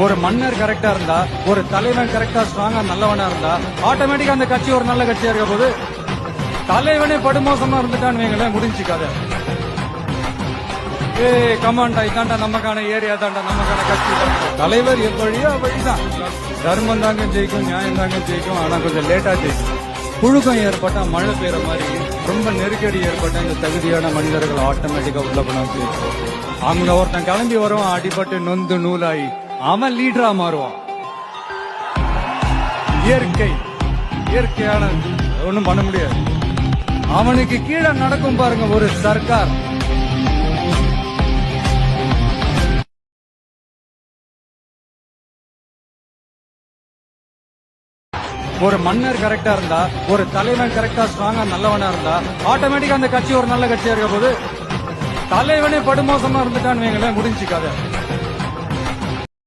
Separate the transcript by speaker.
Speaker 1: ஒரு மன்னர் கரெக்டா இருந்தா, ஒரு தலைவன் கரெக்டா ஸ்ட்ராங்கா நல்லவனா இருந்தா ஆட்டோமேட்டிக்கா அந்த கட்சி ஒரு நல்ல கட்சியா இருக்க போது, தலைவனே படுமோசமா இருந்துட்டான்னு வைங்களேன், முடிஞ்சு கதை. கமாண்டா இதாண்டா நமக்கான ஏரியா, தாண்டா நமக்கான கட்சி. தலைவர் எவ்வழியோ வழிதான். தர்மம் தாங்க ஜெயிக்கும், நியாயம் தாங்க ஜெயிக்கும். ஆனா கொஞ்சம் லேட்டா ஜெயிக்கும். புழுக்கம் ஏற்பட்டா மழை பெய்யற மாதிரி ரொம்ப நெருக்கடி ஏற்பட்ட இந்த தகுதியான மனிதர்கள் ஆட்டோமேட்டிக்கா உள்ள போனாச்சு. அவங்க ஒருத்தன் கிளம்பி வருவான், அடிபட்டு நொந்து நூலாயி அவன் லீடரா மாறுவான். இயற்கையான ஒண்ணும் பண்ண முடியாது. அவனுக்கு கீழே நடக்கும் பாருங்க ஒரு சர்க்கார். ஒரு மன்னர் கரெக்டா இருந்தா, ஒரு தலைவன் கரெக்டா ஸ்ட்ராங்கா நல்லவனா இருந்தா ஆட்டோமேட்டிக்கா அந்த கட்சி ஒரு நல்ல கட்சியா இருக்க போது, தலைவனே படுமோசமா இருந்துட்டான்னு வைங்களேன், முடிஞ்சு கதை.